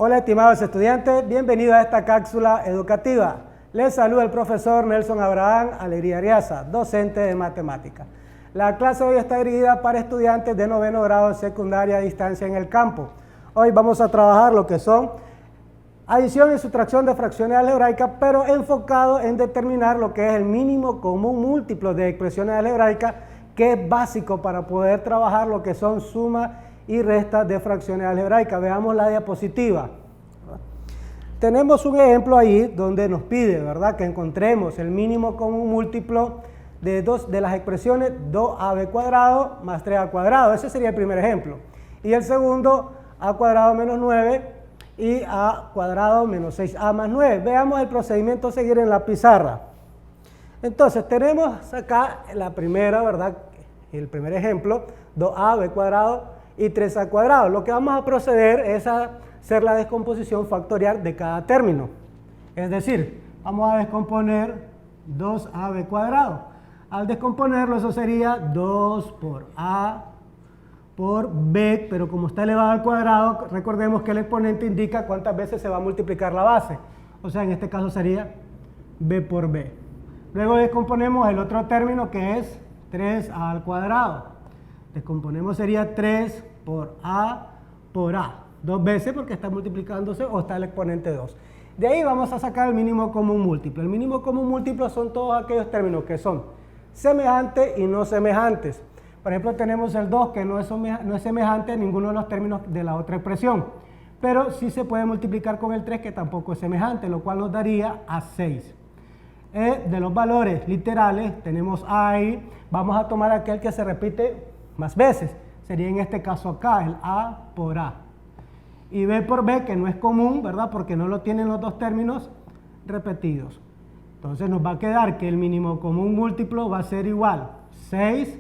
Hola estimados estudiantes, bienvenidos a esta cápsula educativa. Les saluda el profesor Nelson Abraham Alegría Ariaza, docente de matemáticas. La clase hoy está dirigida para estudiantes de noveno grado de secundaria a distancia en el campo. Hoy vamos a trabajar lo que son adición y sustracción de fracciones algebraicas, pero enfocado en determinar lo que es el mínimo común múltiplo de expresiones algebraicas, que es básico para poder trabajar lo que son sumas y restas de fracciones algebraicas. Veamos la diapositiva. Tenemos un ejemplo ahí donde nos pide, ¿verdad?, que encontremos el mínimo común múltiplo de las expresiones 2ab cuadrado más 3a cuadrado. Ese sería el primer ejemplo. Y el segundo, a cuadrado menos 9 y a cuadrado menos 6a más 9. Veamos el procedimiento a seguir en la pizarra. Entonces, tenemos acá la primera, ¿verdad?, el primer ejemplo, 2ab cuadrado y 3a cuadrado. Lo que vamos a proceder es a hacer la descomposición factorial de cada término. Es decir, vamos a descomponer 2ab cuadrado. Al descomponerlo, eso sería 2 por a por b, pero como está elevado al cuadrado, recordemos que el exponente indica cuántas veces se va a multiplicar la base. O sea, en este caso sería b por b. Luego descomponemos el otro término, que es 3a al cuadrado. Descomponemos sería 3 por a, dos veces porque está multiplicándose o está el exponente 2. De ahí vamos a sacar el mínimo común múltiplo. El mínimo común múltiplo son todos aquellos términos que son semejantes y no semejantes. Por ejemplo, tenemos el 2 que no es semejante a ninguno de los términos de la otra expresión, pero sí se puede multiplicar con el 3 que tampoco es semejante, lo cual nos daría a 6. De los valores literales tenemos a ahí, vamos a tomar aquel que se repite más veces, sería en este caso acá, el a por a. Y b por b, que no es común, ¿verdad?, porque no lo tienen los dos términos repetidos. Entonces nos va a quedar que el mínimo común múltiplo va a ser igual, 6,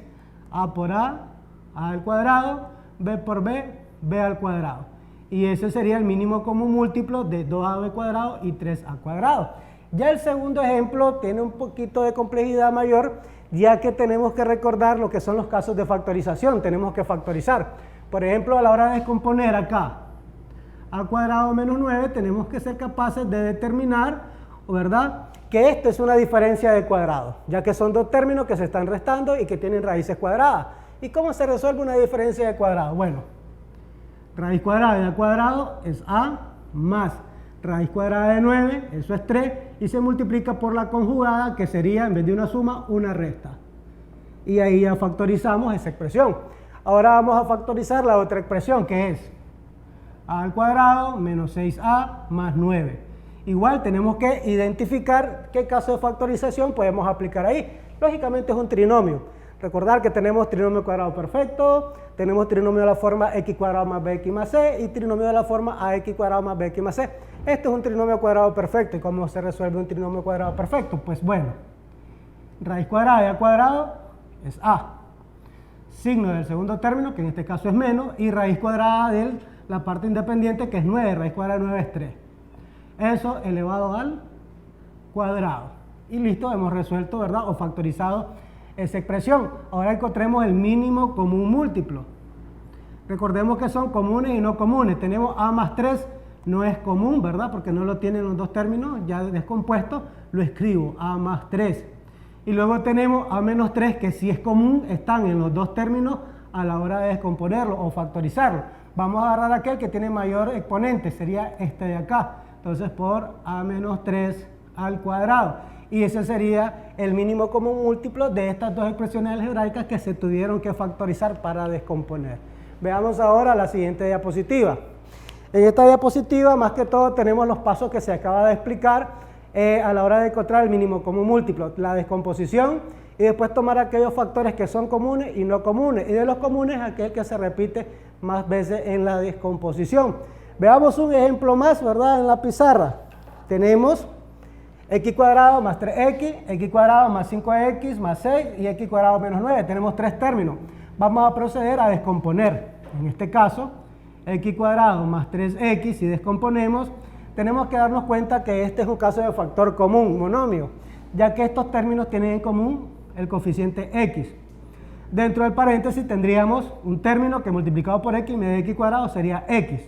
a por a al cuadrado, b por b, b al cuadrado. Y ese sería el mínimo común múltiplo de 2ab cuadrado y 3a cuadrado. Ya el segundo ejemplo tiene un poquito de complejidad mayor, ya que tenemos que recordar lo que son los casos de factorización. Tenemos que factorizar. Por ejemplo, a la hora de descomponer acá a cuadrado menos 9, tenemos que ser capaces de determinar, ¿verdad?, que esto es una diferencia de cuadrado, ya que son dos términos que se están restando y que tienen raíces cuadradas. ¿Y cómo se resuelve una diferencia de cuadrado? Bueno, raíz cuadrada de a cuadrado es a más raíz cuadrada de 9, eso es 3, y se multiplica por la conjugada, que sería, en vez de una suma, una resta. Y ahí ya factorizamos esa expresión. Ahora vamos a factorizar la otra expresión, que es a al cuadrado menos 6a más 9. Igual tenemos que identificar qué caso de factorización podemos aplicar ahí. Lógicamente es un trinomio. Recordar que tenemos trinomio cuadrado perfecto, tenemos trinomio de la forma x cuadrado más bx más c y trinomio de la forma ax cuadrado más bx más c. Este es un trinomio cuadrado perfecto. ¿Y cómo se resuelve un trinomio cuadrado perfecto? Pues bueno, raíz cuadrada de a cuadrado es a, signo del segundo término, que en este caso es menos, y raíz cuadrada de la parte independiente, que es 9, raíz cuadrada de 9 es 3. Eso elevado al cuadrado. Y listo, hemos resuelto, ¿verdad?, o factorizado esa expresión. Ahora encontremos el mínimo común múltiplo. Recordemos que son comunes y no comunes. Tenemos a más 3, no es común, ¿verdad?, porque no lo tienen los dos términos ya descompuestos. Lo escribo, a más 3. Y luego tenemos a menos 3, que sí es común, están en los dos términos a la hora de descomponerlo o factorizarlo. Vamos a agarrar aquel que tiene mayor exponente, sería este de acá. Entonces por a menos 3 al cuadrado. Y ese sería el mínimo común múltiplo de estas dos expresiones algebraicas que se tuvieron que factorizar para descomponer. Veamos ahora la siguiente diapositiva. En esta diapositiva, más que todo, tenemos los pasos que se acaba de explicar a la hora de encontrar el mínimo común múltiplo. La descomposición y después tomar aquellos factores que son comunes y no comunes. Y de los comunes, aquel que se repite más veces en la descomposición. Veamos un ejemplo más, ¿verdad?, en la pizarra. Tenemos x cuadrado más 3x, x cuadrado más 5x más 6 y x cuadrado menos 9. Tenemos tres términos. Vamos a proceder a descomponer. En este caso, x cuadrado más 3x, si descomponemos, tenemos que darnos cuenta que este es un caso de factor común, monomio, ya que estos términos tienen en común el coeficiente x. Dentro del paréntesis tendríamos un término que multiplicado por x me da x cuadrado sería x.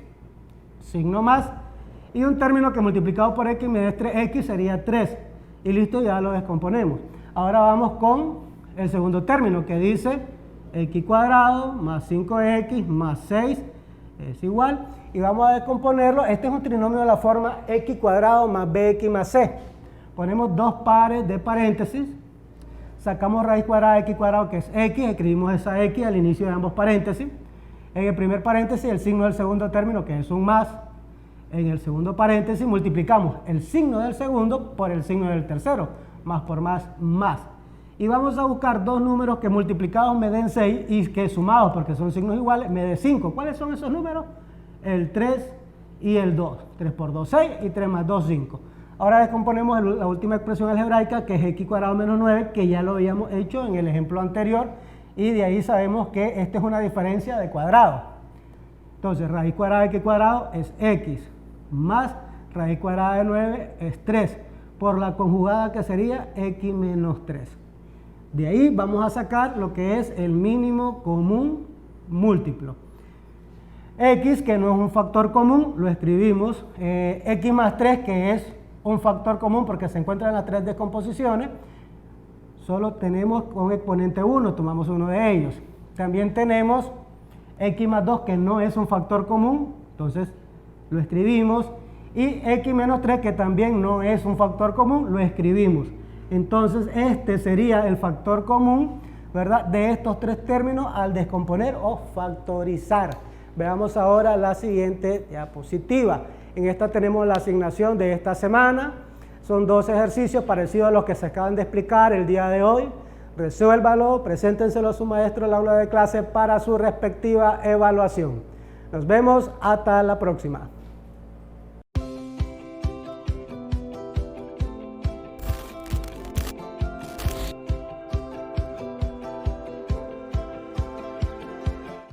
Signo más, Y un término que multiplicado por x me dé 3x sería 3. Y listo, ya lo descomponemos. Ahora vamos con el segundo término que dice x cuadrado más 5x más 6 es igual. Y vamos a descomponerlo. Este es un trinomio de la forma x cuadrado más bx más c. Ponemos dos pares de paréntesis. Sacamos raíz cuadrada de x cuadrado, que es x. Escribimos esa x al inicio de ambos paréntesis. En el primer paréntesis el signo del segundo término, que es un más. En el segundo paréntesis multiplicamos el signo del segundo por el signo del tercero. Más por más, más. Y vamos a buscar dos números que multiplicados me den 6 y que sumados, porque son signos iguales, me den 5. ¿Cuáles son esos números? El 3 y el 2. 3 por 2, 6 y 3 más 2, 5. Ahora descomponemos la última expresión algebraica, que es x cuadrado menos 9, que ya lo habíamos hecho en el ejemplo anterior. Y de ahí sabemos que esta es una diferencia de cuadrado. Entonces, raíz cuadrada de x cuadrado es x, más raíz cuadrada de 9 es 3, por la conjugada que sería x menos 3. De ahí vamos a sacar lo que es el mínimo común múltiplo. X, que no es un factor común, lo escribimos. X más 3, que es un factor común porque se encuentra en las tres descomposiciones. Solo tenemos con exponente 1, tomamos uno de ellos. También tenemos x más 2, que no es un factor común, entonces lo escribimos. Y x menos 3, que también no es un factor común, lo escribimos. Entonces este sería el factor común, ¿verdad?, de estos tres términos al descomponer o factorizar. Veamos ahora la siguiente diapositiva. En esta tenemos la asignación de esta semana. Son dos ejercicios parecidos a los que se acaban de explicar el día de hoy. Resuélvalo, preséntenselo a su maestro en el aula de clase para su respectiva evaluación. Nos vemos hasta la próxima.